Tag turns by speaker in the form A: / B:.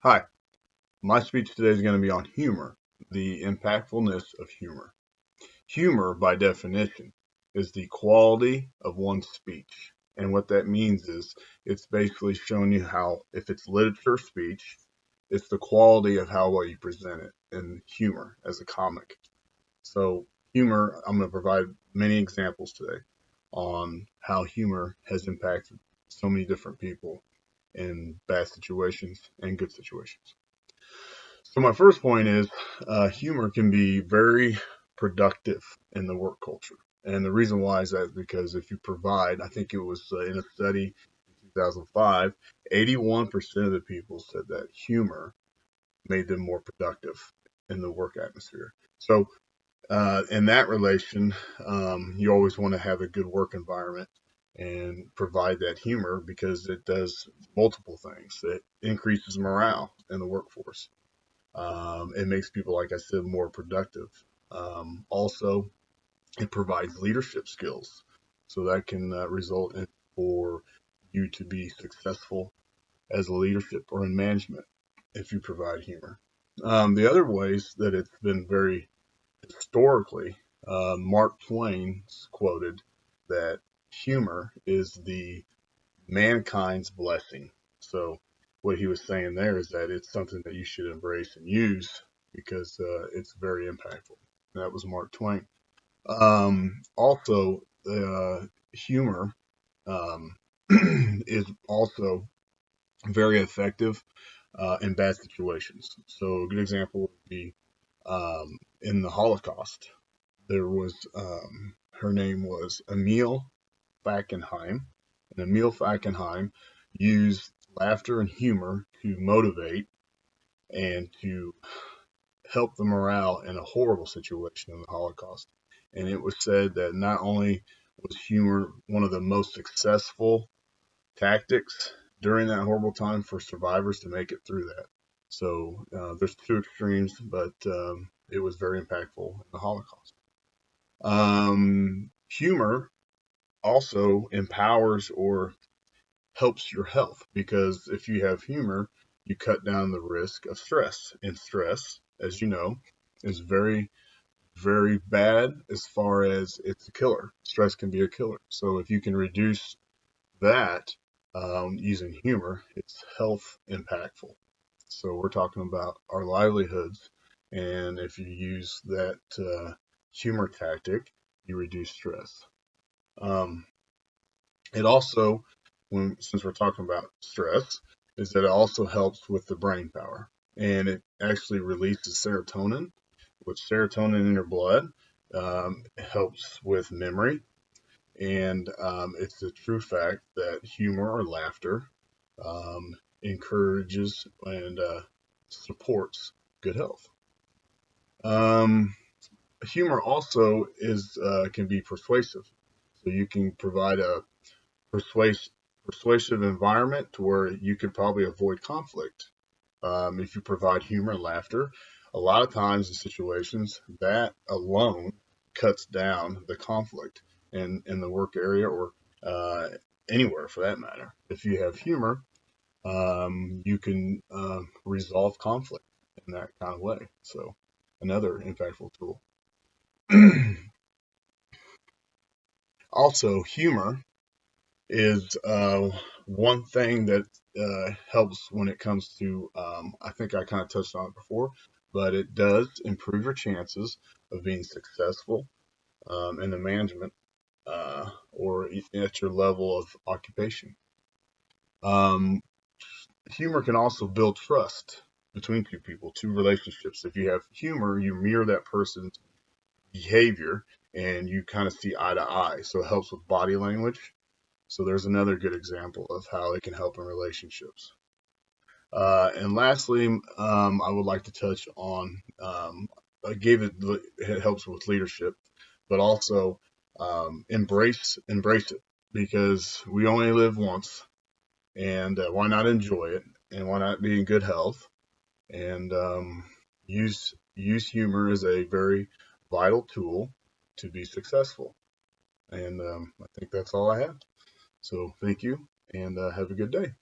A: Hi, my speech today is going to be on humor, the impactfulness of humor. Humor, by definition, is the quality of one's speech. And what that means is it's basically showing you how, if it's literature speech, it's the quality of how well you present it, and humor as a comic. So, humor, I'm going to provide many examples today on how humor has impacted so many different people in bad situations and good situations. So my first point is humor can be very productive in the work culture. And the reason why is that because if you provide, I think it was in a study in 2005, 81% of the people said that humor made them more productive in the work atmosphere. So in that relation, you always want to have a good work environment and provide that humor because it does multiple things. It increases morale in the workforce. It makes people, like I said, more productive. Also, it provides leadership skills, so that can result in for you to be successful as a leadership or in management if you provide humor. The other ways that it's been very historically, Mark Twain's quoted that humor is the mankind's blessing. So what he was saying there is that it's something that you should embrace and use because it's very impactful. That was Mark Twain. Also, humor um, is also very effective in bad situations. So a good example would be in the Holocaust. There was her name was Emil Fackenheim, and Emil Fackenheim used laughter and humor to motivate and to help the morale in a horrible situation in the Holocaust. And it was said that not only was humor one of the most successful tactics during that horrible time for survivors to make it through that. So there's two extremes, but it was very impactful in the Holocaust. Humor also empowers or helps your health because if you have humor, you cut down the risk of stress. And stress, as you know, is very, very bad as far as it's a killer. Stress can be a killer. So if you can reduce that using humor, it's health impactful. So we're talking about our livelihoods. And if you use that humor tactic, you reduce stress. Um, It also, since we're talking about stress, is that it also helps with the brain power, and it actually releases serotonin, which serotonin in your blood helps with memory, and it's a true fact that humor or laughter encourages and supports good health. Um, Humor also is can be persuasive, so you can provide a persuasive persuasive environment to where you could probably avoid conflict if you provide humor and laughter. A lot of times in situations that alone cuts down the conflict in the work area or uh, anywhere for that matter. If you have humor, you can resolve conflict in that kind of way. So another impactful tool. Also, humor is one thing that helps when it comes to, I think I kind of touched on it before, but it does improve your chances of being successful in the management or at your level of occupation. Um, Humor can also build trust between two people, two relationships. If you have humor, you mirror that person's behavior and you kind of see eye to eye. So it helps with body language. So there's another good example of how it can help in relationships. And lastly, I would like to touch on I gave it, it helps with leadership, but also embrace it because we only live once, and why not enjoy it, and why not be in good health, and use humor as a very vital tool to be successful. And I think that's all I have. So thank you, and have a good day.